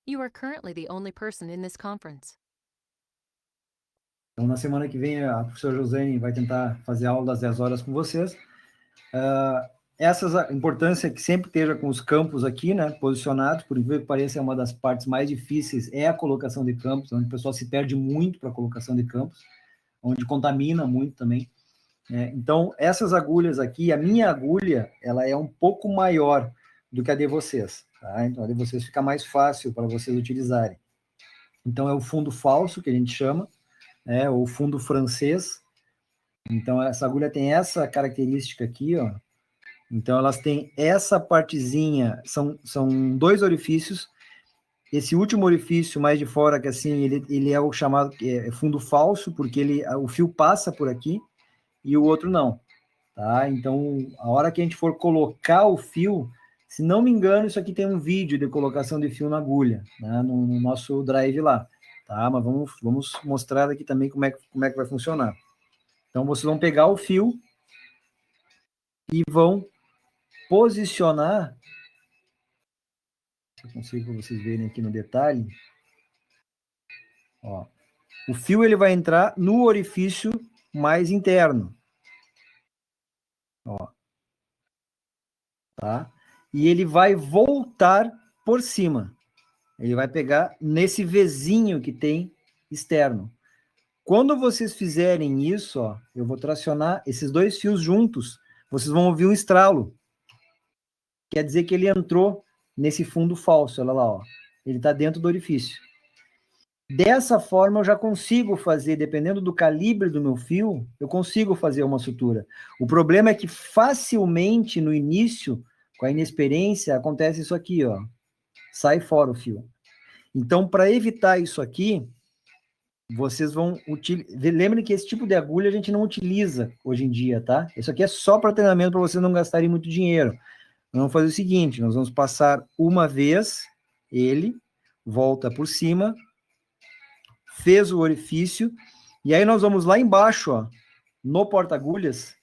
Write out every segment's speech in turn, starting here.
You are currently the only person in this conference. Então, na semana que vem, a professora Josane vai tentar fazer aula das 10 horas com vocês. A importância que sempre esteja com os campos aqui, né, posicionados, por incrível que pareça, é uma das partes mais difíceis, é a colocação de campos, onde o pessoal se perde muito para a colocação de campos, onde contamina muito também. Então, essas agulhas aqui, a minha agulha, ela é um pouco maior do que a de vocês, tá? Então, a de vocês fica mais fácil para vocês utilizarem. Então, é o fundo falso, que a gente chama, ou fundo francês. Então, essa agulha tem essa característica aqui, ó. Então, elas têm essa partezinha, são dois orifícios. Esse último orifício, mais de fora, que assim, ele é o chamado fundo falso, porque o fio passa por aqui, e o outro não, tá? Então, a hora que a gente for colocar o fio, se não me engano, isso aqui tem um vídeo de colocação de fio na agulha, né, no nosso drive lá, tá? Mas vamos mostrar aqui também como é que vai funcionar. Então, vocês vão pegar o fio e vão posicionar, se eu consigo vocês verem aqui no detalhe, ó, o fio ele vai entrar no orifício mais interno, ó, tá? E ele vai voltar por cima. Ele vai pegar nesse Vzinho que tem externo. Quando vocês fizerem isso, ó, eu vou tracionar esses dois fios juntos, vocês vão ouvir um estralo. Quer dizer que ele entrou nesse fundo falso, olha lá, ó. Ele está dentro do orifício. Dessa forma, eu já consigo fazer, dependendo do calibre do meu fio, eu consigo fazer uma sutura. O problema é que facilmente, no início, com a inexperiência, acontece isso aqui, ó. Sai fora o fio. Então, para evitar isso aqui, vocês vão utilizar... Lembrem que esse tipo de agulha a gente não utiliza hoje em dia, tá? Isso aqui é só para treinamento, para vocês não gastarem muito dinheiro. Nós vamos fazer o seguinte, nós vamos passar uma vez ele, volta por cima, fez o orifício, e aí nós vamos lá embaixo, ó, no porta-agulhas,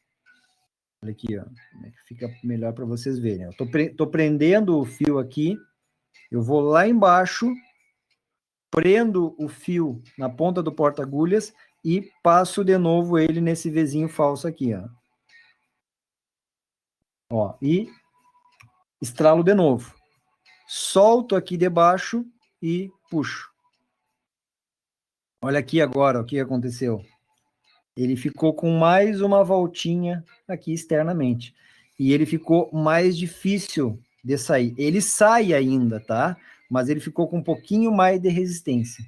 olha aqui, ó, como é que fica melhor para vocês verem. Eu tô prendendo o fio aqui, eu vou lá embaixo, prendo o fio na ponta do porta-agulhas e passo de novo ele nesse Vzinho falso aqui, ó. Ó, e estralo de novo. Solto aqui debaixo e puxo. Olha aqui agora o que aconteceu. Ele ficou com mais uma voltinha aqui externamente. E ele ficou mais difícil de sair. Ele sai ainda, tá? Mas ele ficou com um pouquinho mais de resistência,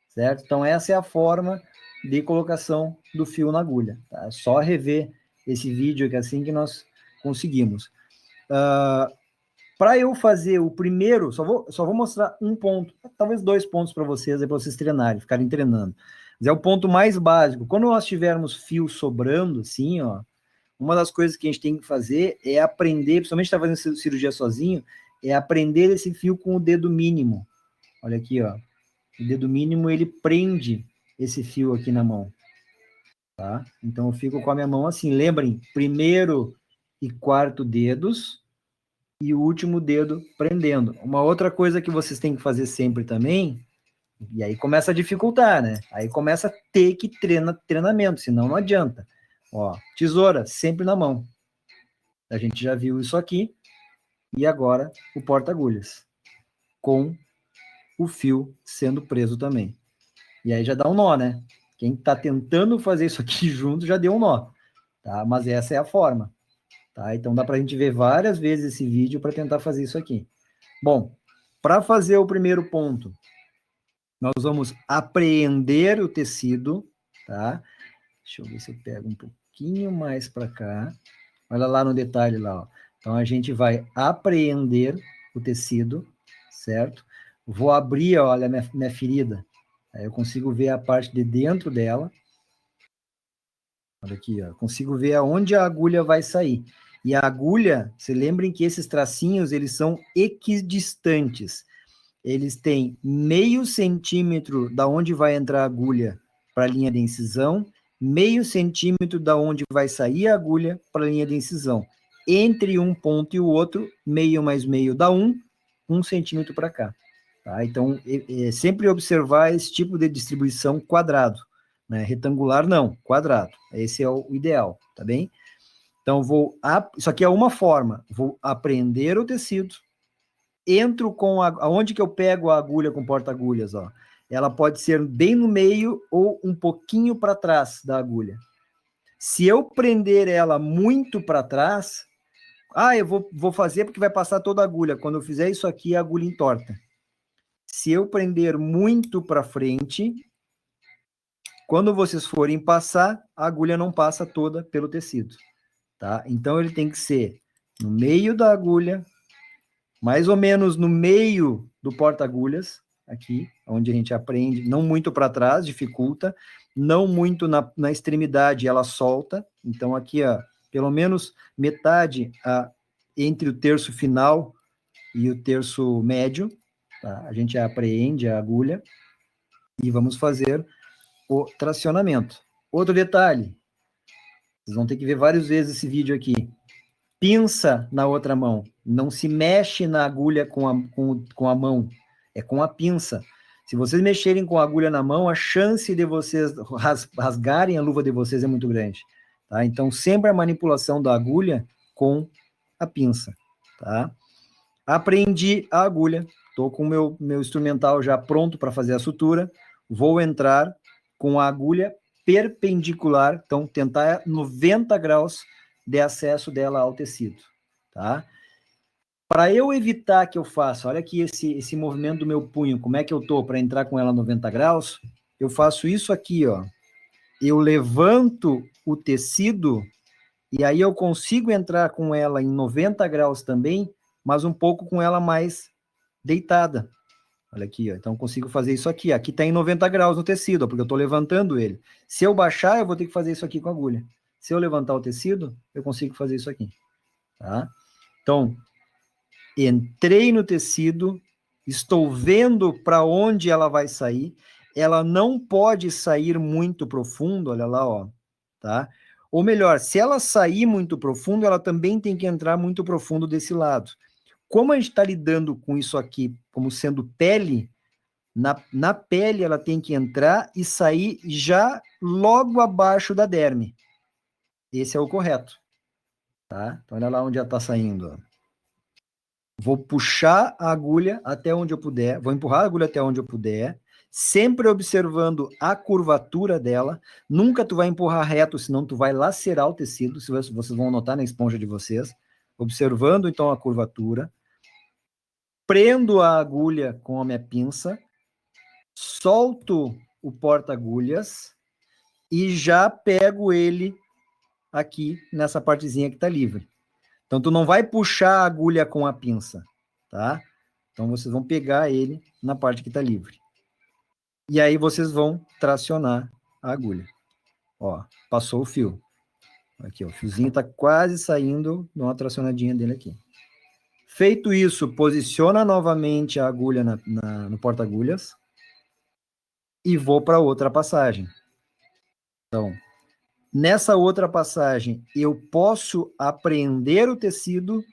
certo? Então, essa é a forma de colocação do fio na agulha. Tá? É só rever esse vídeo que é assim que nós conseguimos. Para eu fazer o primeiro, só vou mostrar um ponto, talvez 2 pontos para vocês, para vocês treinarem, ficarem treinando. Mas é o ponto mais básico. Quando nós tivermos fio sobrando, assim, ó, uma das coisas que a gente tem que fazer é aprender, principalmente está fazendo cirurgia sozinho, é aprender esse fio com o dedo mínimo. Olha aqui, ó. O dedo mínimo, ele prende esse fio aqui na mão. Tá? Então, eu fico com a minha mão assim. Lembrem, primeiro e quarto dedos, e o último dedo prendendo. Uma outra coisa que vocês têm que fazer sempre também, e aí começa a dificultar, né? Aí começa a ter que treinamento, senão não adianta. Ó, tesoura sempre na mão. A gente já viu isso aqui. E agora o porta-agulhas, com o fio sendo preso também. E aí já dá um nó, né? Quem está tentando fazer isso aqui junto já deu um nó, tá? Mas essa é a forma. Tá? Então dá para a gente ver várias vezes esse vídeo para tentar fazer isso aqui. Bom, para fazer o primeiro ponto, nós vamos apreender o tecido, tá? Deixa eu ver se eu pego um pouquinho mais para cá. Olha lá no detalhe lá, ó. Então a gente vai apreender o tecido, certo? Vou abrir, ó, olha minha ferida. Aí eu consigo ver a parte de dentro dela. Olha aqui, ó. Consigo ver aonde a agulha vai sair. E a agulha, se lembrem que esses tracinhos, eles são equidistantes. Eles têm meio centímetro da onde vai entrar a agulha para a linha de incisão, meio centímetro da onde vai sair a agulha para a linha de incisão. Entre um ponto e o outro, meio mais meio dá 1 centímetro para cá. tá? Então, sempre observar esse tipo de distribuição quadrado, né? Retangular não, quadrado. Esse é o ideal, tá bem? Então, isso aqui é uma forma. Vou apreender o tecido, entro com aonde que eu pego a agulha com porta-agulhas, ó. Ela pode ser bem no meio ou um pouquinho para trás da agulha. Se eu prender ela muito para trás, eu vou fazer porque vai passar toda a agulha. Quando eu fizer isso aqui, a agulha entorta. Se eu prender muito para frente, quando vocês forem passar, a agulha não passa toda pelo tecido, tá? Então, ele tem que ser no meio da agulha, mais ou menos no meio do porta-agulhas, aqui, onde a gente aprende, não muito para trás, dificulta, não muito na extremidade, ela solta. Então, aqui, ó, pelo menos metade entre o terço final e o terço médio, tá? A gente apreende a agulha e vamos fazer o tracionamento. Outro detalhe, vocês vão ter que ver várias vezes esse vídeo aqui. Pinça na outra mão. Não se mexe na agulha com a mão. É com a pinça. Se vocês mexerem com a agulha na mão, a chance de vocês rasgarem a luva de vocês é muito grande. Tá? Então, sempre a manipulação da agulha com a pinça. Tá? Aprendi a agulha. Estou com o meu instrumental já pronto para fazer a sutura. Vou entrar com a agulha perpendicular. Então, tentar 90 graus de acesso dela ao tecido, tá? Para eu evitar que eu faça, olha aqui esse movimento do meu punho, como é que eu tô para entrar com ela 90 graus, eu faço isso aqui, ó. Eu levanto o tecido e aí eu consigo entrar com ela em 90 graus também, mas um pouco com ela mais deitada. Olha aqui, ó. Então eu consigo fazer isso aqui. Aqui está em 90 graus no tecido, ó, porque eu estou levantando ele. Se eu baixar, eu vou ter que fazer isso aqui com a agulha. Se eu levantar o tecido, eu consigo fazer isso aqui, tá? Então, entrei no tecido, estou vendo para onde ela vai sair, ela não pode sair muito profundo, olha lá, ó, tá? Ou melhor, se ela sair muito profundo, ela também tem que entrar muito profundo desse lado. Como a gente está lidando com isso aqui como sendo pele, na pele ela tem que entrar e sair já logo abaixo da derme. Esse é o correto, tá? Então, olha lá onde ela está saindo. Ó. Vou puxar a agulha até onde eu puder, vou empurrar a agulha até onde eu puder, sempre observando a curvatura dela. Nunca tu vai empurrar reto, senão tu vai lacerar o tecido, se vocês vão notar na esponja de vocês. Observando, então, a curvatura. Prendo a agulha com a minha pinça, solto o porta-agulhas e já pego ele aqui nessa partezinha que está livre. Então, tu não vai puxar a agulha com a pinça, tá? Então, vocês vão pegar ele na parte que está livre. E aí, vocês vão tracionar a agulha. Ó, passou o fio. Aqui, ó, o fiozinho está quase saindo, dá uma tracionadinha dele aqui. Feito isso, posiciona novamente a agulha no porta-agulhas e vou para outra passagem. Então, nessa outra passagem, eu posso apreender o tecido,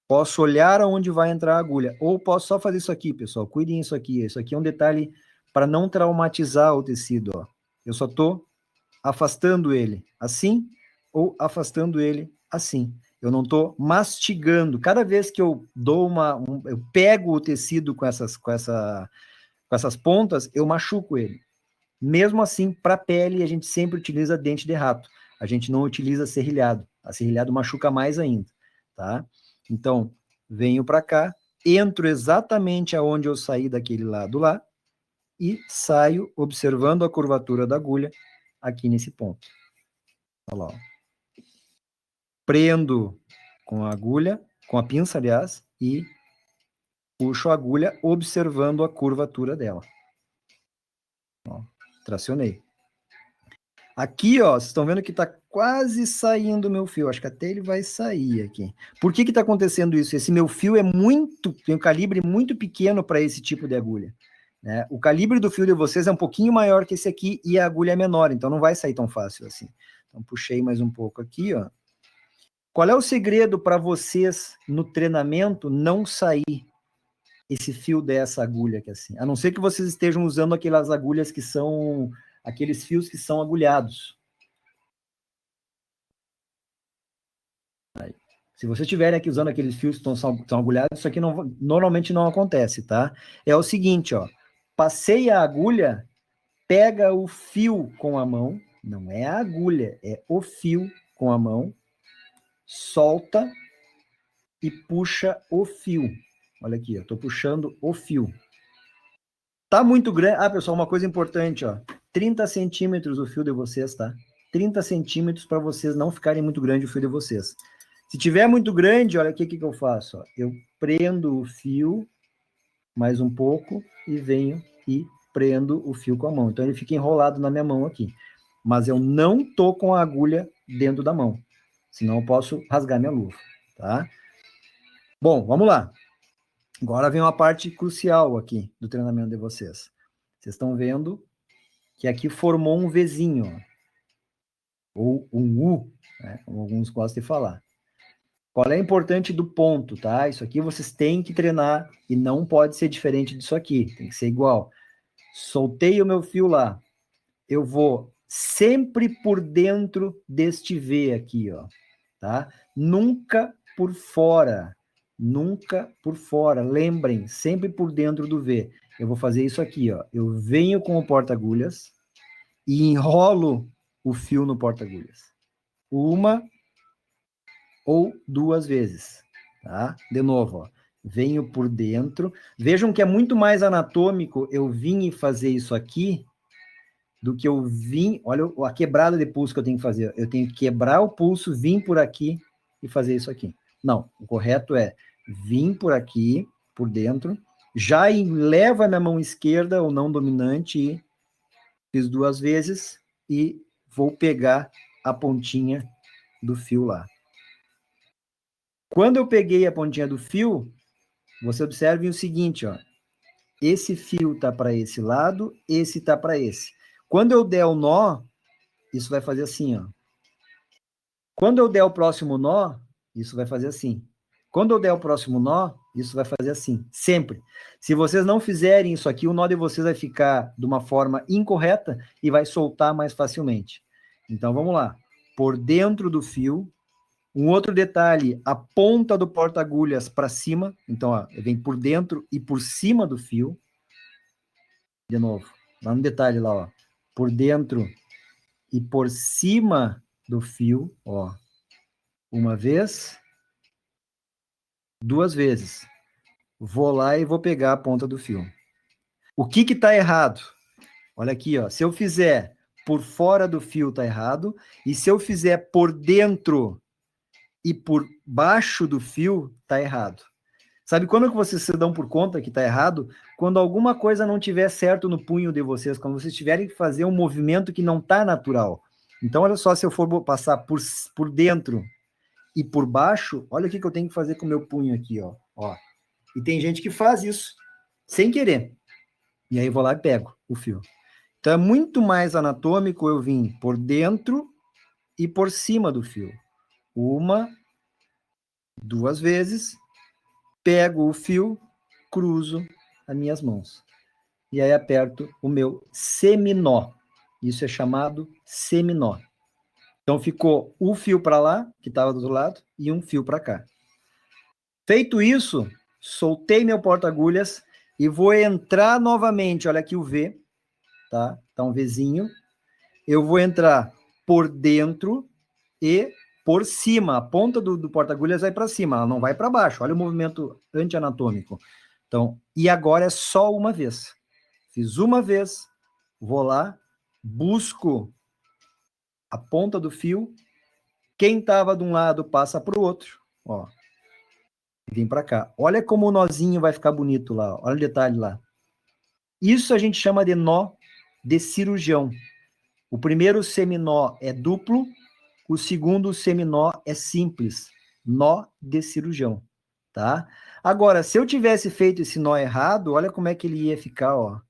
posso olhar aonde vai entrar a agulha, ou posso só fazer isso aqui, pessoal. Cuidem isso aqui. Isso aqui é um detalhe para não traumatizar o tecido. Ó. Eu só estou afastando ele assim ou afastando ele assim. Eu não estou mastigando. Cada vez que eu dou eu pego o tecido com essas pontas, eu machuco ele. Mesmo assim, para pele, a gente sempre utiliza dente de rato. A gente não utiliza serrilhado. A serrilhado machuca mais ainda, tá? Então, venho para cá, entro exatamente aonde eu saí daquele lado lá e saio observando a curvatura da agulha aqui nesse ponto. Olha lá, ó. Prendo com a agulha, com a pinça, aliás, e puxo a agulha observando a curvatura dela. Ó, tracionei. Aqui, ó, vocês estão vendo que está quase saindo o meu fio. Acho que até ele vai sair aqui. Por que está acontecendo isso? Esse meu fio tem um calibre muito pequeno para esse tipo de agulha. Né? O calibre do fio de vocês é um pouquinho maior que esse aqui e a agulha é menor, então não vai sair tão fácil assim. Então, puxei mais um pouco aqui, ó. Qual é o segredo para vocês, no treinamento, não sair esse fio dessa agulha aqui assim. A não ser que vocês estejam usando aquelas agulhas que são, aqueles fios que são agulhados. Aí. Se vocês estiverem aqui usando aqueles fios que são agulhados, isso aqui normalmente não acontece, tá? É o seguinte, ó. Passei a agulha, pega o fio com a mão, não é a agulha, é o fio com a mão, solta e puxa o fio. Olha aqui, eu tô puxando o fio. Tá muito grande. Ah, pessoal, uma coisa importante, ó. 30 centímetros o fio de vocês, tá? 30 centímetros para vocês não ficarem muito grande o fio de vocês. Se tiver muito grande, olha aqui o que eu faço, ó. Eu prendo o fio mais um pouco e venho e prendo o fio com a mão. Então ele fica enrolado na minha mão aqui. Mas eu não tô com a agulha dentro da mão. Senão eu posso rasgar minha luva, tá? Bom, vamos lá. Agora vem uma parte crucial aqui do treinamento de vocês. Vocês estão vendo que aqui formou um Vzinho, ó, ou um U, né, como alguns gostam de falar. Qual é a importância do ponto, tá? Isso aqui vocês têm que treinar e não pode ser diferente disso aqui, tem que ser igual. Soltei o meu fio lá, eu vou sempre por dentro deste V aqui, ó, tá? Nunca por fora. Nunca por fora. Lembrem, sempre por dentro do V. Eu vou fazer isso aqui, ó. Eu venho com o porta-agulhas e enrolo o fio no porta-agulhas. Uma ou duas vezes, tá? De novo, ó. Venho por dentro. Vejam que é muito mais anatômico eu vim e fazer isso aqui do que eu vim... Olha a quebrada de pulso que eu tenho que fazer. Eu tenho que quebrar o pulso, vir por aqui e fazer isso aqui. Não, o correto é vir por aqui, por dentro, já leva a minha mão esquerda, ou não dominante, e fiz duas vezes, e vou pegar a pontinha do fio lá. Quando eu peguei a pontinha do fio, você observe o seguinte, ó. Esse fio tá para esse lado, esse tá para esse. Quando eu der o nó, isso vai fazer assim, ó. Quando eu der o próximo nó, isso vai fazer assim. Quando eu der o próximo nó, isso vai fazer assim, sempre. Se vocês não fizerem isso aqui, o nó de vocês vai ficar de uma forma incorreta e vai soltar mais facilmente. Então, vamos lá. Por dentro do fio. Um outro detalhe, a ponta do porta-agulhas para cima. Então, ó, vem por dentro e por cima do fio. De novo, lá no detalhe lá, ó. Por dentro e por cima do fio, ó. Uma vez, duas vezes. Vou lá e vou pegar a ponta do fio. O que está errado? Olha aqui, ó. Se eu fizer por fora do fio, tá errado. E se eu fizer por dentro e por baixo do fio, tá errado. Sabe quando que vocês se dão por conta que tá errado? Quando alguma coisa não tiver certo no punho de vocês, quando vocês tiverem que fazer um movimento que não tá natural. Então, olha só, se eu for passar por dentro e por baixo, olha o que eu tenho que fazer com o meu punho aqui, ó. E tem gente que faz isso, sem querer. E aí eu vou lá e pego o fio. Então é muito mais anatômico eu vir por dentro e por cima do fio. Uma, duas vezes, pego o fio, cruzo as minhas mãos. E aí aperto o meu seminó. Isso é chamado seminó. Então ficou o fio para lá, que estava do outro lado, e um fio para cá. Feito isso, soltei meu porta-agulhas e vou entrar novamente. Olha aqui o V, tá? Tá um Vzinho. Eu vou entrar por dentro e por cima. A ponta do porta-agulhas vai para cima, ela não vai para baixo. Olha o movimento anti-anatômico. Então, e agora é só uma vez. Fiz uma vez, vou lá, busco a ponta do fio. Quem estava de um lado passa para o outro, ó. Vem para cá. Olha como o nozinho vai ficar bonito lá. Ó. Olha o detalhe lá. Isso a gente chama de nó de cirurgião. O primeiro seminó é duplo, o segundo seminó é simples. Nó de cirurgião, tá? Agora, se eu tivesse feito esse nó errado, olha como é que ele ia ficar, ó.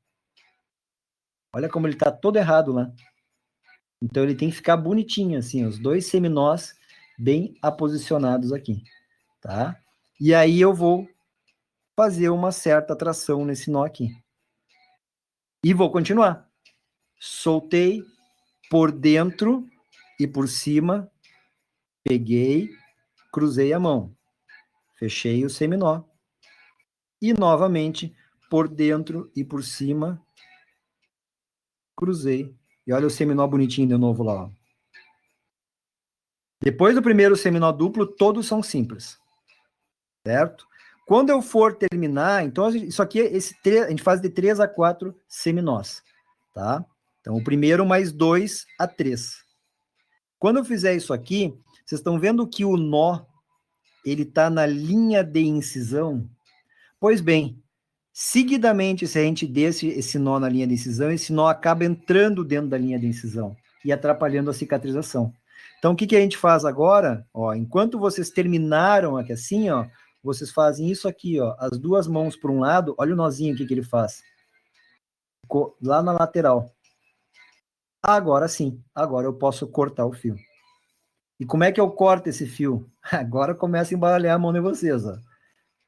Olha como ele tá todo errado lá. Então ele tem que ficar bonitinho, assim, os dois seminós bem aposicionados aqui, tá? E aí eu vou fazer uma certa tração nesse nó aqui. E vou continuar. Soltei por dentro e por cima, peguei, cruzei a mão, fechei o seminó. E novamente, por dentro e por cima, cruzei. E olha o seminó bonitinho de novo lá, ó. Depois do primeiro seminó duplo, todos são simples. Certo? Quando eu for terminar, então isso aqui, a gente faz de 3 a 4 seminós, tá? Então, o primeiro mais 2 a 3. Quando eu fizer isso aqui, vocês estão vendo que o nó, ele tá na linha de incisão? Pois bem, seguidamente, se a gente deixa esse nó na linha de incisão, esse nó acaba entrando dentro da linha de incisão e atrapalhando a cicatrização. Então, o que que a gente faz agora? Ó, enquanto vocês terminaram aqui assim, ó, vocês fazem isso aqui, ó, as duas mãos para um lado, olha o nozinho aqui que ele faz. Ficou lá na lateral. Agora sim, agora eu posso cortar o fio. E como é que eu corto esse fio? Agora começa a embaralhar a mão de vocês, ó.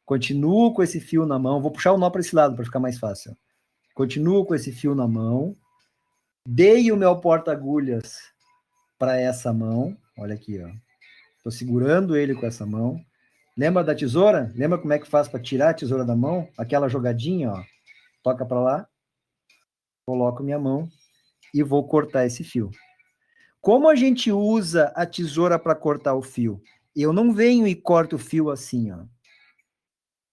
Continuo com esse fio na mão, vou puxar o nó para esse lado para ficar mais fácil. Continuo com esse fio na mão, dei o meu porta-agulhas para essa mão, olha aqui, ó. Estou segurando ele com essa mão. Lembra da tesoura? Lembra como é que faz para tirar a tesoura da mão? Aquela jogadinha, ó. Toca para lá, coloco minha mão e vou cortar esse fio. Como a gente usa a tesoura para cortar o fio? Eu não venho e corto o fio assim, ó.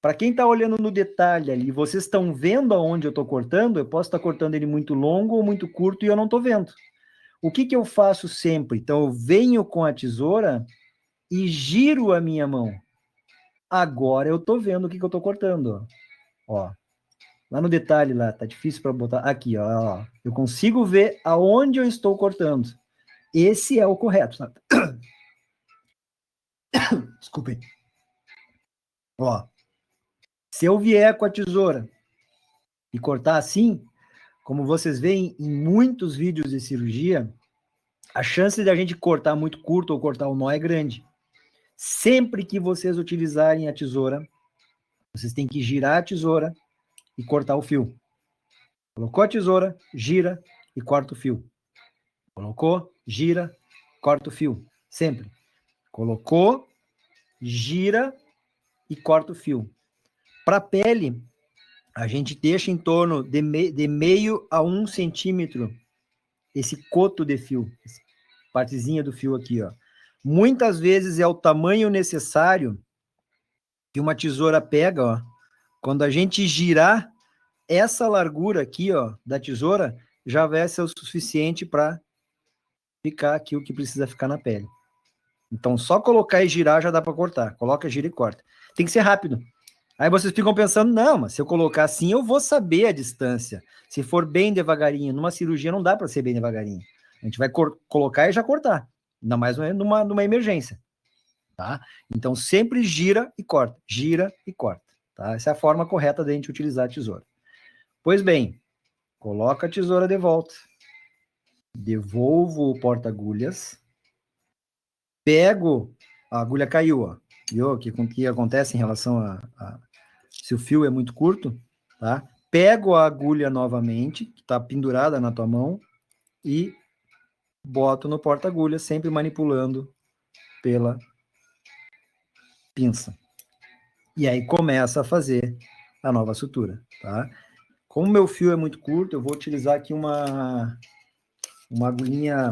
Para quem está olhando no detalhe ali, vocês estão vendo aonde eu estou cortando? Eu posso estar cortando ele muito longo ou muito curto e eu não estou vendo. O que que eu faço sempre? Então, eu venho com a tesoura e giro a minha mão. Agora eu estou vendo o que que eu estou cortando. Ó, lá no detalhe, lá, tá difícil para botar. Aqui, ó. Eu consigo ver aonde eu estou cortando. Esse é o correto, sabe? Desculpem. Ó, se eu vier com a tesoura e cortar assim, como vocês veem em muitos vídeos de cirurgia, a chance de a gente cortar muito curto ou cortar o nó é grande. Sempre que vocês utilizarem a tesoura, vocês têm que girar a tesoura e cortar o fio. Colocou a tesoura, gira e corta o fio. Colocou, gira, corta o fio. Sempre. Colocou, gira e corta o fio. Para a pele, a gente deixa em torno de meio a 1 centímetro esse coto de fio, essa partezinha do fio aqui, ó. Muitas vezes é o tamanho necessário que uma tesoura pega, ó. Quando a gente girar, essa largura aqui, ó, da tesoura, já vai ser o suficiente para ficar aqui o que precisa ficar na pele. Então, só colocar e girar já dá para cortar. Coloca, gira e corta. Tem que ser rápido. Aí vocês ficam pensando, não, mas se eu colocar assim, eu vou saber a distância. Se for bem devagarinho, numa cirurgia não dá para ser bem devagarinho. A gente vai colocar e já cortar. Ainda mais numa emergência. Tá? Então, sempre gira e corta. Gira e corta. Tá? Essa é a forma correta de a gente utilizar a tesoura. Pois bem, coloca a tesoura de volta. Devolvo o porta-agulhas. Pego, a agulha caiu, ó. Viu o que acontece em relação a se o fio é muito curto, tá? Pego a agulha novamente, que está pendurada na tua mão, e boto no porta-agulha, sempre manipulando pela pinça. E aí começa a fazer a nova sutura, tá? Como meu fio é muito curto, eu vou utilizar aqui uma agulhinha,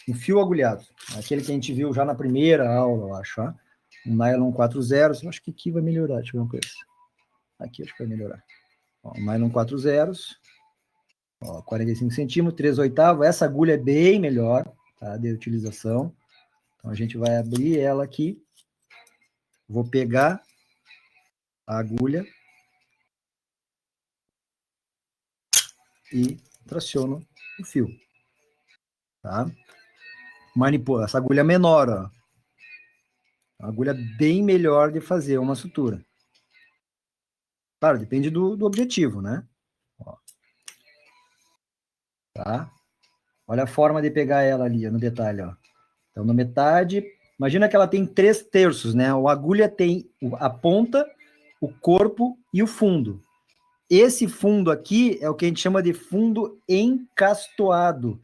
um fio agulhado, aquele que a gente viu já na primeira aula, eu acho, ó. Um nylon 4/0, eu acho que aqui vai melhorar, deixa eu ver uma coisa. Aqui acho que vai melhorar. Ó, um nylon 4/0, ó, 45 centímetros, 3/8, essa agulha é bem melhor, tá, de utilização. Então a gente vai abrir ela aqui, vou pegar a agulha e traciono o fio, tá? Manipula, essa agulha é menor, ó. Uma agulha bem melhor de fazer uma sutura. Claro, depende do objetivo, né? Ó. Tá? Olha a forma de pegar ela ali, ó, no detalhe, ó. Então, na metade, imagina que ela tem 3/3, né? A agulha tem a ponta o corpo e o fundo. Esse fundo aqui é o que a gente chama de fundo encastoado.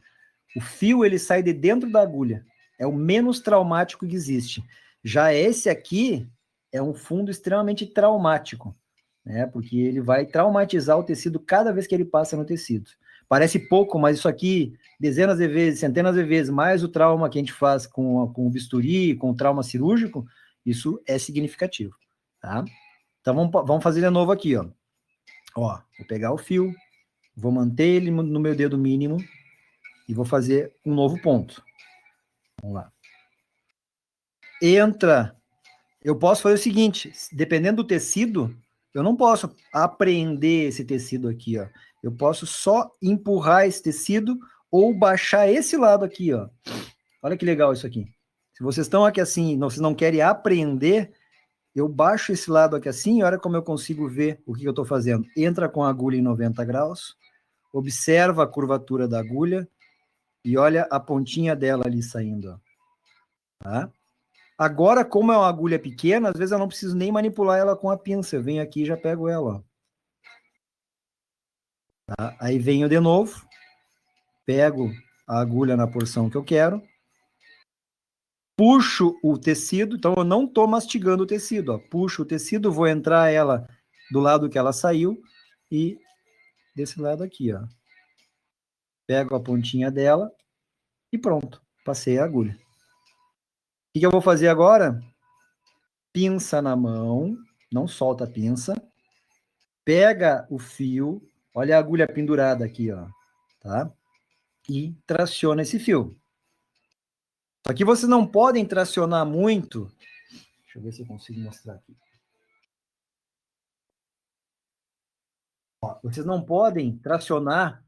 O fio, ele sai de dentro da agulha. É o menos traumático que existe. Já esse aqui é um fundo extremamente traumático, né? Porque ele vai traumatizar o tecido cada vez que ele passa no tecido. Parece pouco, mas isso aqui, dezenas de vezes, centenas de vezes, mais o trauma que a gente faz com o bisturi, com o trauma cirúrgico, isso é significativo, tá? Então, vamos fazer de novo aqui, ó. Ó, vou pegar o fio, vou manter ele no meu dedo mínimo e vou fazer um novo ponto. Vamos lá. Entra. Eu posso fazer o seguinte, dependendo do tecido, eu não posso apreender esse tecido aqui, ó. Eu posso só empurrar esse tecido ou baixar esse lado aqui, ó. Olha que legal isso aqui. Se vocês estão aqui assim, vocês não querem apreender, eu baixo esse lado aqui assim, e olha como eu consigo ver o que eu estou fazendo. Entra com a agulha em 90 graus, observa a curvatura da agulha e olha a pontinha dela ali saindo, ó. Tá? Agora, como é uma agulha pequena, às vezes eu não preciso nem manipular ela com a pinça. Eu venho aqui e já pego ela, ó. Tá? Aí venho de novo, pego a agulha na porção que eu quero, puxo o tecido, então eu não estou mastigando o tecido, ó. Puxo o tecido, vou entrar ela do lado que ela saiu e desse lado aqui, ó. Pego a pontinha dela e pronto, passei a agulha. O que eu vou fazer agora? Pinça na mão, não solta a pinça, pega o fio, olha a agulha pendurada aqui, ó, tá? E traciona esse fio. Só que vocês não podem tracionar muito. Deixa eu ver se eu consigo mostrar aqui. Ó, vocês não podem tracionar,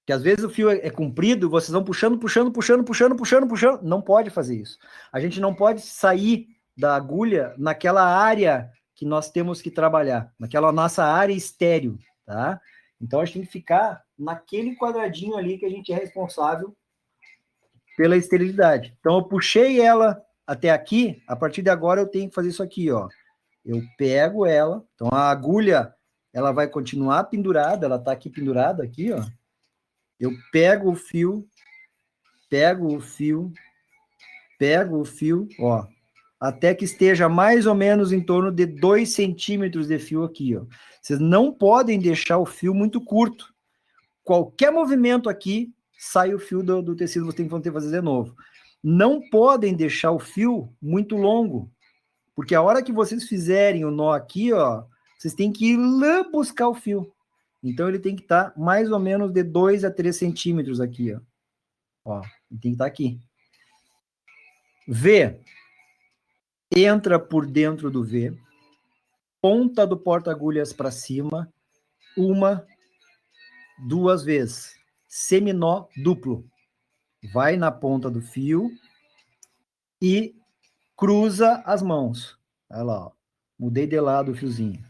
que às vezes o fio é comprido, vocês vão puxando, puxando, puxando, puxando, puxando, puxando. Não pode fazer isso. A gente não pode sair da agulha naquela área que nós temos que trabalhar, naquela nossa área estéreo, tá? Então a gente tem que ficar naquele quadradinho ali que a gente é responsável pela esterilidade. Então eu puxei ela até aqui, a partir de agora eu tenho que fazer isso aqui, ó. Eu pego ela, então a agulha, ela vai continuar pendurada, ela tá aqui pendurada aqui, ó. Eu pego o fio, pego o fio, pego o fio, ó, até que esteja mais ou menos em torno de 2 centímetros de fio aqui, ó. Vocês não podem deixar o fio muito curto. Qualquer movimento aqui, sai o fio do tecido, você tem que fazer de novo. Não podem deixar o fio muito longo, porque a hora que vocês fizerem o nó aqui, ó, vocês têm que ir lá buscar o fio. Então, ele tem que estar mais ou menos de 2 a 3 centímetros aqui, ó. Ó, ele tem que estar aqui. V. Entra por dentro do V. Ponta do porta-agulhas para cima. 1, 2 vezes. Seminó duplo. Vai na ponta do fio e cruza as mãos. Olha lá, ó. Mudei de lado o fiozinho.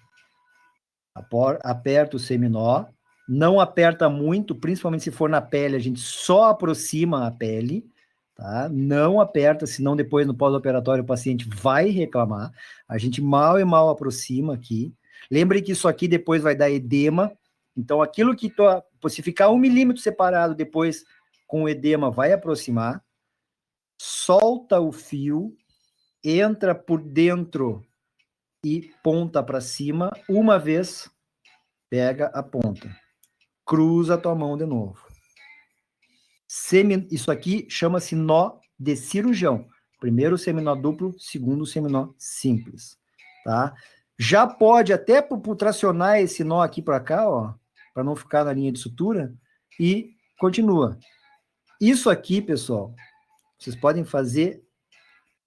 Aperta o seminó. Não aperta muito, principalmente se for na pele, a gente só aproxima a pele, tá? Não aperta, senão depois no pós-operatório o paciente vai reclamar. A gente mal e mal aproxima aqui. Lembre que isso aqui depois vai dar edema. Então, aquilo que se ficar 1 milímetro separado depois com o edema, vai aproximar. Solta o fio, entra por dentro e ponta para cima. Uma vez, pega a ponta. Cruza a tua mão de novo. Isso aqui chama-se nó de cirurgião. Primeiro seminó duplo, segundo seminó simples, tá? Já pode até tracionar esse nó aqui para cá, ó, para não ficar na linha de sutura, e continua. Isso aqui, pessoal, vocês podem fazer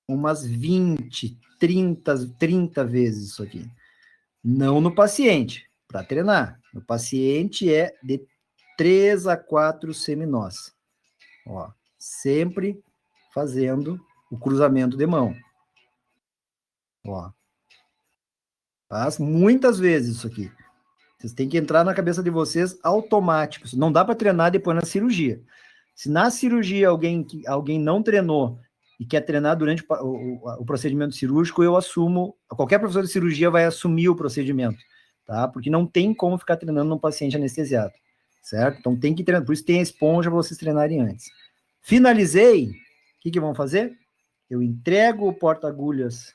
umas 20, 30 vezes isso aqui. Não no paciente, para treinar. No paciente é de 3 a 4 seminós. Ó, sempre fazendo o cruzamento de mão. Ó. Faz muitas vezes isso aqui. Vocês têm que entrar na cabeça de vocês automático. Não dá para treinar depois na cirurgia. Se na cirurgia alguém não treinou e quer treinar durante o procedimento cirúrgico, eu assumo, qualquer professor de cirurgia vai assumir o procedimento, tá? Porque não tem como ficar treinando num paciente anestesiado, certo? Então tem que treinar, por isso tem a esponja para vocês treinarem antes. Finalizei, o que vão fazer? Eu entrego o porta-agulhas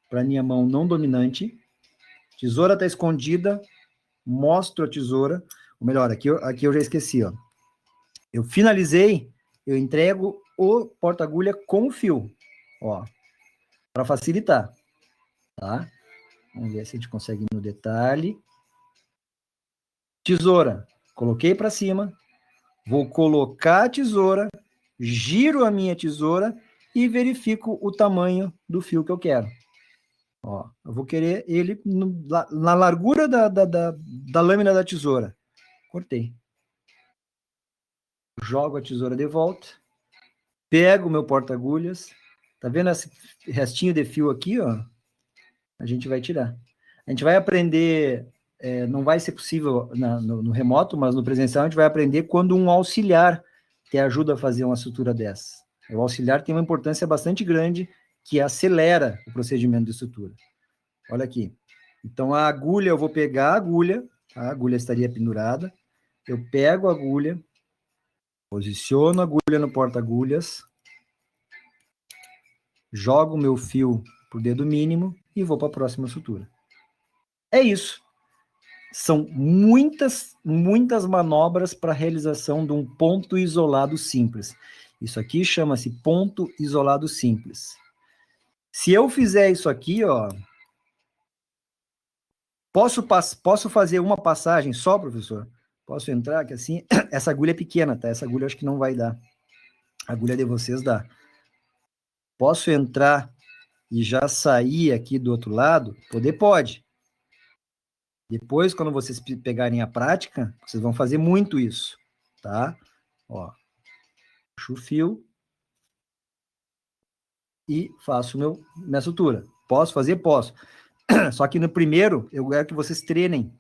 para minha mão não dominante, tesoura está escondida, mostro a tesoura, ou melhor, aqui eu já esqueci, ó. Eu finalizei, eu entrego o porta-agulha com o fio, ó, para facilitar, tá? Vamos ver se a gente consegue ir no detalhe. Tesoura, coloquei para cima, vou colocar a tesoura, giro a minha tesoura e verifico o tamanho do fio que eu quero. Ó, eu vou querer ele na largura da lâmina da tesoura. Cortei. Jogo a tesoura de volta, pego o meu porta-agulhas, tá vendo esse restinho de fio aqui, ó? A gente vai tirar. A gente vai aprender, não vai ser possível no remoto, mas no presencial a gente vai aprender quando um auxiliar te ajuda a fazer uma sutura dessa. O auxiliar tem uma importância bastante grande que acelera o procedimento de sutura. Olha aqui. Então, a agulha, eu vou pegar a agulha estaria pendurada, eu pego a agulha, posiciono a agulha no porta-agulhas, jogo o meu fio pro dedo mínimo e vou para a próxima sutura. É isso. São muitas manobras para a realização de um ponto isolado simples. Isso aqui chama-se ponto isolado simples. Se eu fizer isso aqui, ó, posso fazer uma passagem só, professor? Posso entrar, que assim, essa agulha é pequena, tá? Essa agulha acho que não vai dar. A agulha de vocês dá. Posso entrar e já sair aqui do outro lado? Poder pode. Depois, quando vocês pegarem a prática, vocês vão fazer muito isso, tá? Ó, puxo o fio e faço minha sutura. Posso fazer? Posso. Só que no primeiro, eu quero que vocês treinem.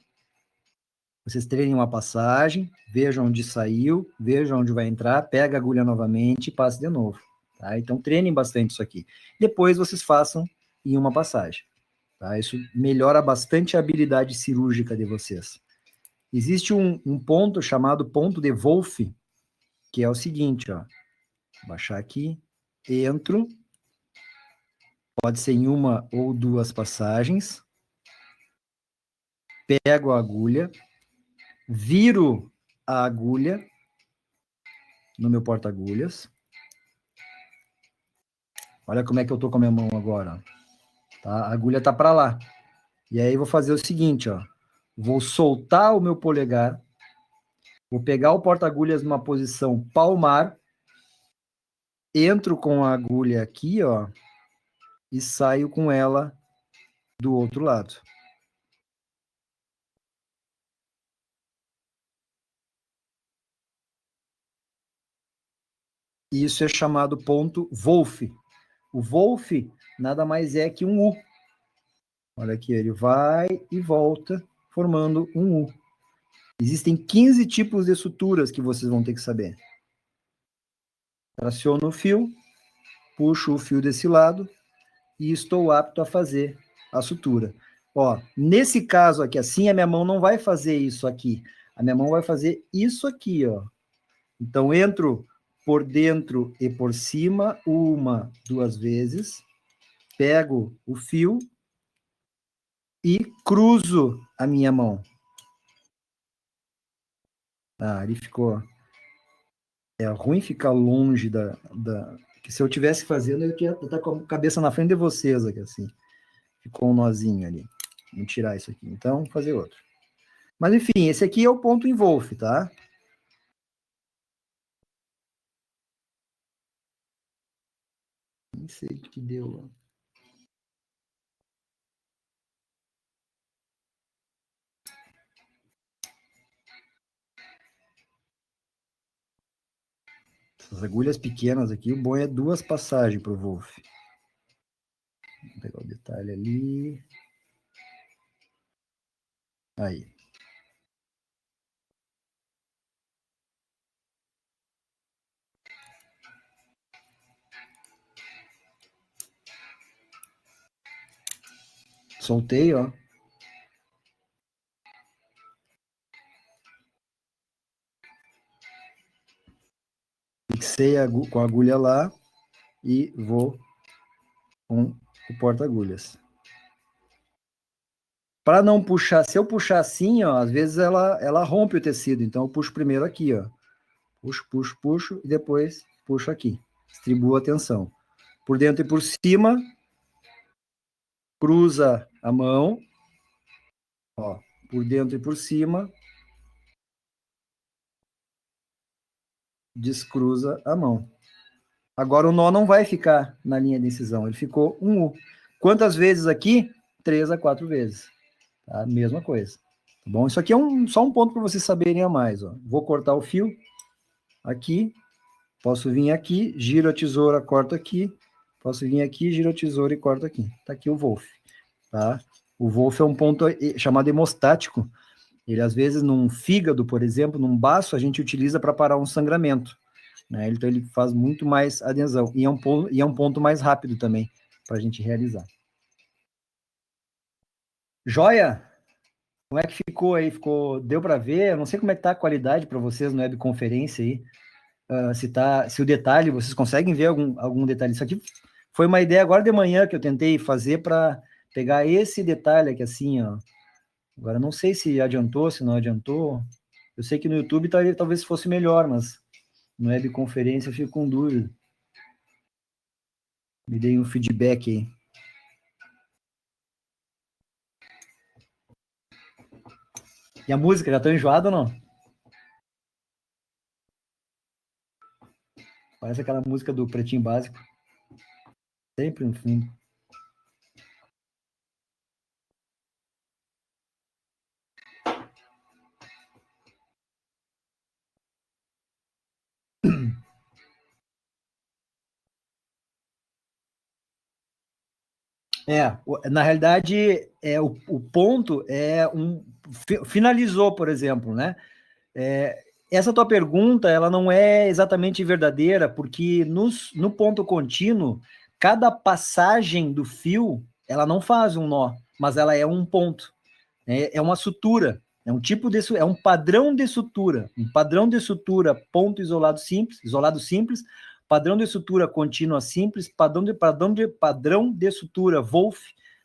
Vocês treinem uma passagem, vejam onde saiu, vejam onde vai entrar, pega a agulha novamente e passe de novo. Tá? Então, treinem bastante isso aqui. Depois, vocês façam em uma passagem. Tá? Isso melhora bastante a habilidade cirúrgica de vocês. Existe um ponto chamado ponto de Wolff, que é o seguinte, ó. Vou baixar aqui, entro, pode ser em uma ou duas passagens, pego a agulha, viro a agulha no meu porta-agulhas. Olha como é que eu tô com a minha mão agora. Tá? A agulha tá para lá. E aí vou fazer o seguinte, ó. Vou soltar o meu polegar, vou pegar o porta-agulhas numa posição palmar, entro com a agulha aqui, ó, e saio com ela do outro lado. Isso é chamado ponto Wolff. O Wolff nada mais é que um U. Olha aqui, ele vai e volta, formando um U. Existem 15 tipos de suturas que vocês vão ter que saber. Traciono o fio, puxo o fio desse lado e estou apto a fazer a sutura. Ó, nesse caso aqui, assim, a minha mão não vai fazer isso aqui. A minha mão vai fazer isso aqui, ó. Então, entro por dentro e por cima, uma, duas vezes, pego o fio e cruzo a minha mão. Ah, ele ficou... É ruim ficar longe que se eu tivesse fazendo, eu ia estar com a cabeça na frente de vocês aqui, assim. Ficou um nozinho ali. Vamos tirar isso aqui. Então, vou fazer outro. Mas, enfim, esse aqui é o ponto em Wolff, tá? Nem sei o que deu. Essas agulhas pequenas aqui, o bom é duas passagens para o Wolff. Vou pegar o detalhe ali. Aí. Soltei, ó. Fixei com a agulha lá e vou com o porta-agulhas. Para não puxar, se eu puxar assim, ó, às vezes ela rompe o tecido. Então eu puxo primeiro aqui, ó. Puxo, puxo, puxo e depois puxo aqui. Distribuo a tensão. Por dentro e por cima, cruza a mão, ó, por dentro e por cima, descruza a mão. Agora o nó não vai ficar na linha de incisão, ele ficou um U. Quantas vezes aqui? 3 a 4 vezes. Tá? Mesma coisa. Tá bom? Isso aqui é só um ponto para vocês saberem a mais. Ó. Vou cortar o fio aqui, posso vir aqui, giro a tesoura, corto aqui, posso vir aqui, giro a tesoura e corto aqui. Tá aqui o Wolf. Tá? O Wolf é um ponto chamado hemostático. Ele, às vezes, num fígado, por exemplo, num baço, a gente utiliza para parar um sangramento. Né? Então, ele faz muito mais adesão. E é um ponto mais rápido também para a gente realizar. Joia? Como é que ficou aí? Deu para ver? Eu não sei como é que tá a qualidade para vocês no webconferência aí. Se o detalhe, vocês conseguem ver algum detalhe? Isso aqui foi uma ideia agora de manhã que eu tentei fazer para pegar esse detalhe aqui assim, ó. Agora, não sei se adiantou, se não adiantou. Eu sei que no YouTube talvez fosse melhor, mas no webconferência eu fico com dúvida. Me deem um feedback aí. E a música, já estou enjoado ou não? Parece aquela música do Pretinho Básico. Sempre no fundo. Na realidade, o ponto finalizou, por exemplo, né? Essa tua pergunta, ela não é exatamente verdadeira, porque no ponto contínuo, cada passagem do fio, ela não faz um nó, mas ela é um ponto. É uma sutura, é um padrão de sutura, ponto isolado simples, padrão de sutura contínua simples, padrão de sutura Wolf,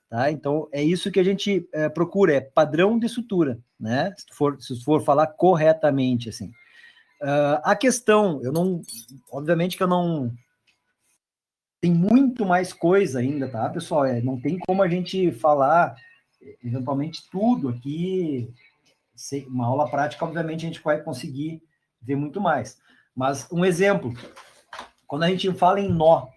tá? Então é isso que a gente procura, é padrão de sutura, né? Se for falar corretamente, assim. A questão, obviamente que eu não tem muito mais coisa ainda, tá, pessoal? Não tem como a gente falar eventualmente tudo aqui. Uma aula prática, obviamente, a gente vai conseguir ver muito mais. Mas um exemplo, quando a gente fala em nó,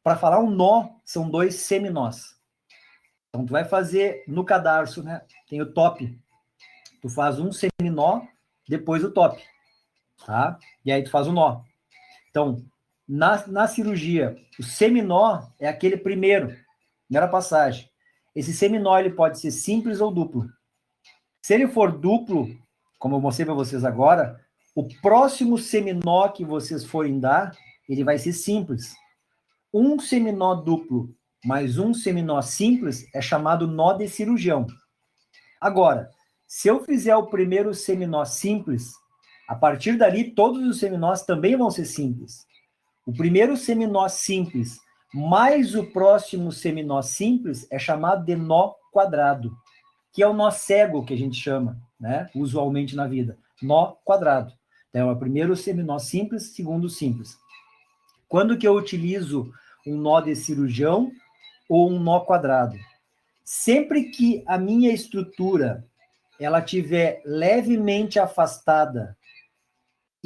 para falar um nó, são 2 seminós. Então, tu vai fazer no cadarço, né? Tem o top. Tu faz um seminó, depois o top, tá? E aí tu faz o nó. Então, na cirurgia, o seminó é aquele primeira passagem. Esse seminó ele pode ser simples ou duplo. Se ele for duplo, como eu mostrei para vocês agora, o próximo seminó que vocês forem dar, ele vai ser simples. Um seminó duplo mais um seminó simples é chamado nó de cirurgião. Agora, se eu fizer o primeiro seminó simples, a partir dali todos os seminós também vão ser simples. O primeiro seminó simples mais o próximo seminó simples é chamado de nó quadrado, que é o nó cego que a gente chama, né? Usualmente na vida. Nó quadrado. Então, é o primeiro seminó simples, segundo simples. Quando que eu utilizo um nó de cirurgião ou um nó quadrado? Sempre que a minha estrutura ela tiver levemente afastada,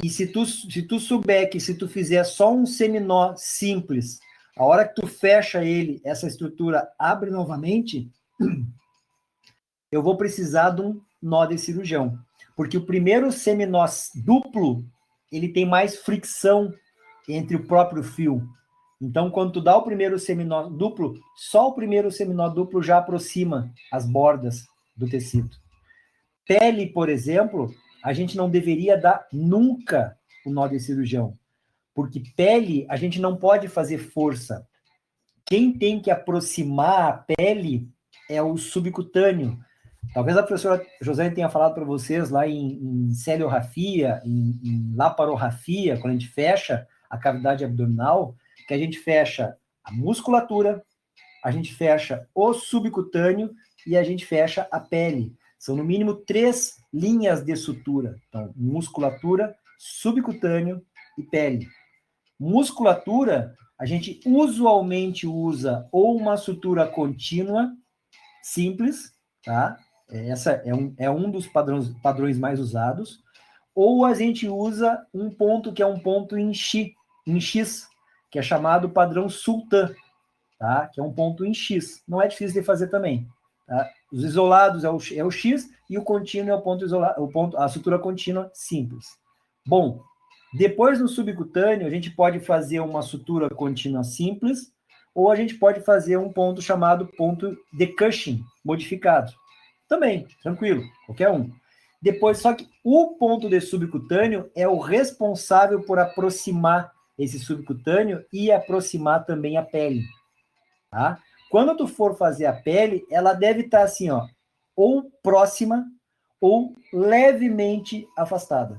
e se tu souber que se tu fizer só um seminó simples, a hora que tu fecha ele, essa estrutura abre novamente, eu vou precisar de um nó de cirurgião. Porque o primeiro seminó duplo, ele tem mais fricção entre o próprio fio. Então, quando tu dá o primeiro seminó duplo, só o primeiro seminó duplo já aproxima as bordas do tecido. Pele, por exemplo, a gente não deveria dar nunca o nó de cirurgião. Porque pele, a gente não pode fazer força. Quem tem que aproximar a pele é o subcutâneo. Talvez a professora José tenha falado para vocês lá em celiorrafia, em laparorrafia, quando a gente fecha a cavidade abdominal, que a gente fecha a musculatura, a gente fecha o subcutâneo e a gente fecha a pele. São, no mínimo, 3 linhas de sutura. Então, musculatura, subcutâneo e pele. Musculatura, a gente usualmente usa ou uma sutura contínua, simples, tá? Essa é um dos padrões mais usados. Ou a gente usa um ponto que é um ponto em X, que é chamado padrão Sultan, tá? Que é um ponto em X. Não é difícil de fazer também. Tá? Os isolados é o X e o contínuo é o ponto isolado, a sutura contínua simples. Bom, depois no subcutâneo, a gente pode fazer uma sutura contínua simples, ou a gente pode fazer um ponto chamado ponto de Cushing, modificado. Também, tranquilo, qualquer um. Depois, só que o ponto de subcutâneo é o responsável por aproximar esse subcutâneo e aproximar também a pele. Tá? Quando tu for fazer a pele, ela deve estar assim, ó, ou próxima ou levemente afastada.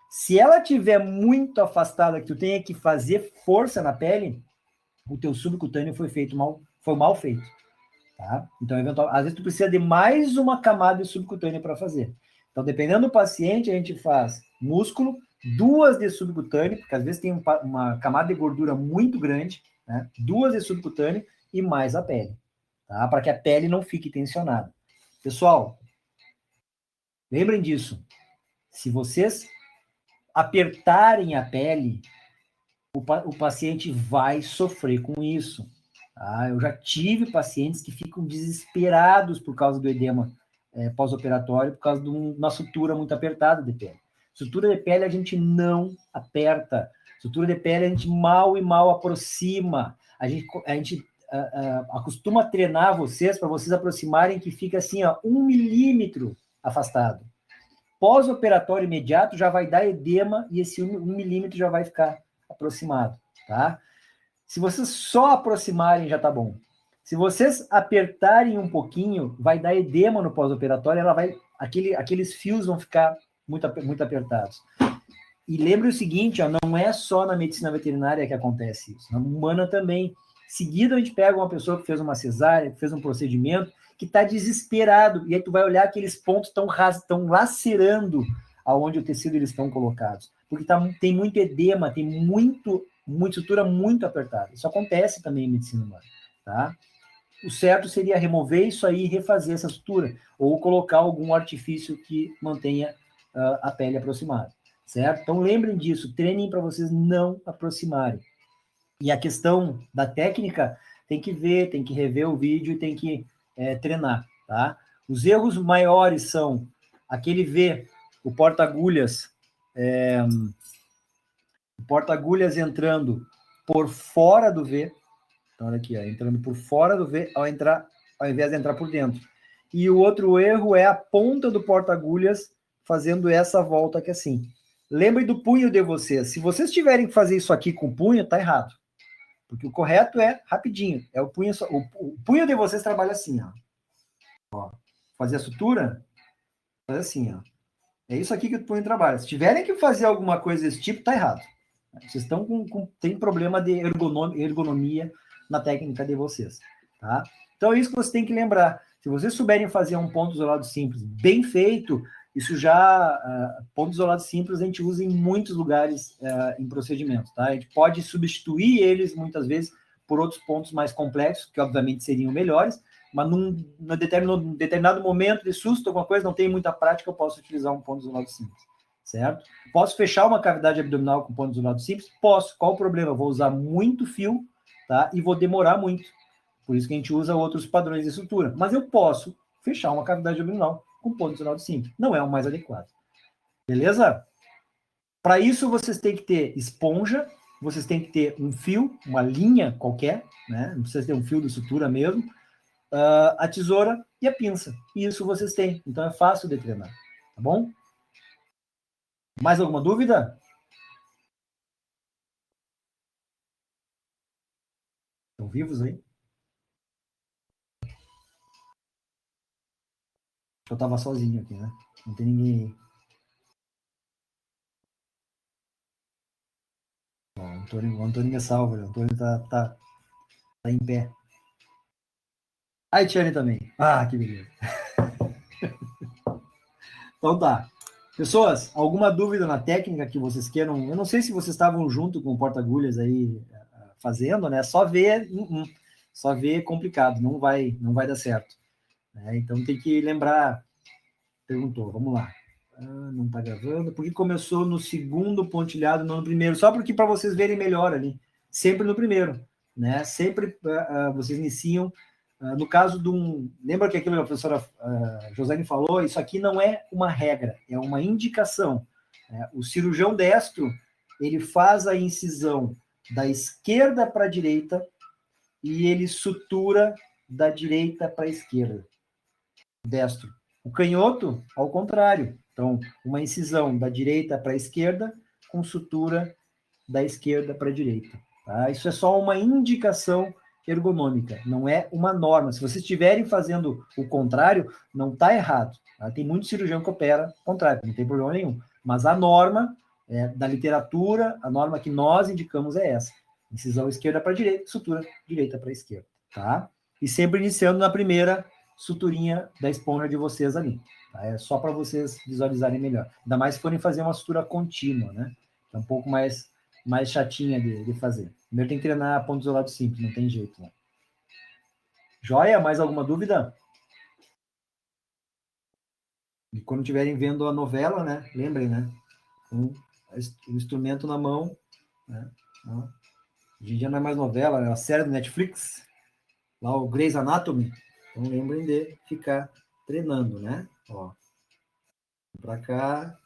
Se ela tiver muito afastada, que tu tenha que fazer força na pele, o teu subcutâneo foi mal feito. Tá? Então, às vezes tu precisa de mais uma camada de subcutâneo para fazer. Então, dependendo do paciente, a gente faz músculo, 2 de subcutâneo, porque às vezes tem uma camada de gordura muito grande, né? 2 de subcutâneo e mais a pele, tá? Para que a pele não fique tensionada. Pessoal, lembrem disso. Se vocês apertarem a pele, o paciente vai sofrer com isso. Tá? Eu já tive pacientes que ficam desesperados por causa do edema pós-operatório, por causa de uma sutura muito apertada de pele. Sutura de pele a gente não aperta. Sutura de pele a gente mal e mal aproxima. A gente acostuma treinar vocês para vocês aproximarem que fica assim, ó, 1 milímetro afastado. Pós-operatório imediato já vai dar edema e esse 1 milímetro já vai ficar aproximado, tá? Se vocês só aproximarem, já tá bom. Se vocês apertarem um pouquinho, vai dar edema no pós-operatório, aqueles fios vão ficar muito, muito apertados. E lembre o seguinte, ó, não é só na medicina veterinária que acontece isso, na humana também. Seguido, a gente pega uma pessoa que fez uma cesárea, que fez um procedimento, que está desesperado, e aí tu vai olhar aqueles pontos estão lacerando aonde o tecido eles estão colocados. Porque tem muito edema, tem muita sutura muito apertada. Isso acontece também em medicina humana, tá? O certo seria remover isso aí e refazer essa sutura, ou colocar algum artifício que mantenha a pele aproximada, certo? Então lembrem disso, treinem para vocês não aproximarem. E a questão da técnica, tem que ver, tem que rever o vídeo e tem que treinar, tá? Os erros maiores são aquele V, o porta-agulhas entrando por fora do V. Então, olha aqui, ó, entrando por fora do V ao invés de entrar por dentro. E o outro erro é a ponta do porta-agulhas fazendo essa volta aqui assim. Lembre do punho de vocês. Se vocês tiverem que fazer isso aqui com o punho, tá errado. Porque o correto é rapidinho. É o punho, o punho de vocês trabalha assim, ó. Fazer a sutura, faz assim, ó. É isso aqui que o punho trabalha. Se tiverem que fazer alguma coisa desse tipo, tá errado. Vocês estão tem problema de ergonomia na técnica de vocês, tá? Então é isso que vocês têm que lembrar. Se vocês souberem fazer um ponto isolado simples bem feito, isso já, ponto isolado simples a gente usa em muitos lugares em procedimentos, tá? A gente pode substituir eles muitas vezes por outros pontos mais complexos, que obviamente seriam melhores, mas num determinado momento de susto, alguma coisa, não tem muita prática, eu posso utilizar um ponto isolado simples, certo? Posso fechar uma cavidade abdominal com ponto isolado simples? Posso. Qual o problema? Eu vou usar muito fio, tá? E vou demorar muito. Por isso que a gente usa outros padrões de sutura. Mas eu posso fechar uma cavidade abdominal com ponto isolado simples. Não é o mais adequado. Beleza? Para isso, vocês têm que ter esponja, vocês têm que ter um fio, uma linha qualquer, né? Não precisa ter um fio de sutura mesmo, a tesoura e a pinça. Isso vocês têm. Então é fácil de treinar. Tá bom? Mais alguma dúvida? Estão vivos aí? Eu tava sozinho aqui, né? Não tem ninguém aí. Ó, o Antônio me salva, o Antônio tá em pé. A Etiane também. Ah, que beleza. Então tá. Pessoas, alguma dúvida na técnica que vocês queiram? Eu não sei se vocês estavam junto com o porta-agulhas aí fazendo, né? Só ver, só ver é complicado, não vai dar certo. Né? Então tem que lembrar. Perguntou, vamos lá. Não está gravando. Porque começou no segundo pontilhado, não no primeiro. Só porque para vocês verem melhor ali. Sempre no primeiro. Né? Sempre vocês iniciam. No caso de um. Lembra que aquilo que a professora Josane falou? Isso aqui não é uma regra, é uma indicação. Né? O cirurgião destro ele faz a incisão da esquerda para a direita e ele sutura da direita para a esquerda. Destro. O canhoto, ao contrário. Então, uma incisão da direita para a esquerda, com sutura da esquerda para a direita. Tá? Isso é só uma indicação ergonômica, não é uma norma. Se vocês estiverem fazendo o contrário, não está errado. Tá? Tem muito cirurgião que opera contrário, não tem problema nenhum. Mas a norma da literatura, a norma que nós indicamos é essa. Incisão esquerda para direita, sutura direita para esquerda. Tá? E sempre iniciando na primeira suturinha da esponja de vocês ali. Tá? É só para vocês visualizarem melhor. Ainda mais se forem fazer uma sutura contínua, né? É um pouco mais chatinha de fazer. Primeiro tem que treinar ponto isolado simples, não tem jeito. Né? Joia? Mais alguma dúvida? E quando estiverem vendo a novela, né? Lembrem, né? Com o instrumento na mão. Né? Hoje em dia não é mais novela, é a série do Netflix. Lá o Grey's Anatomy. Então lembrem de ficar treinando, né? Ó. Vem pra cá,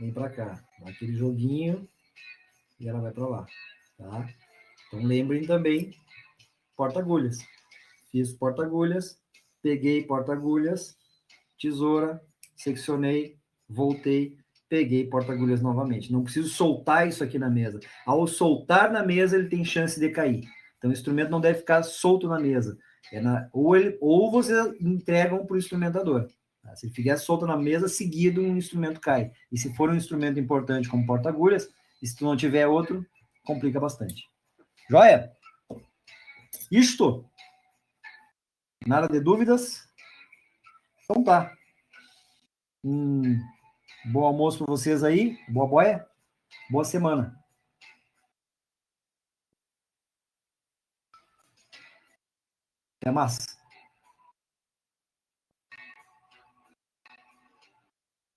vem pra cá. Dá aquele joguinho e ela vai pra lá. Tá? Então lembrem também porta-agulhas. Fiz porta-agulhas, peguei porta-agulhas, tesoura, seccionei, voltei, peguei porta-agulhas novamente. Não preciso soltar isso aqui na mesa. Ao soltar na mesa, ele tem chance de cair. Então, o instrumento não deve ficar solto na mesa. Ou vocês entregam para o instrumentador. Tá? Se ele ficar solto na mesa, seguido um instrumento cai. E se for um instrumento importante como porta-agulhas, e se tu não tiver outro, complica bastante. Joia? Isto? Nada de dúvidas? Então tá. Bom almoço para vocês aí. Boa boia. Boa semana. Até mais.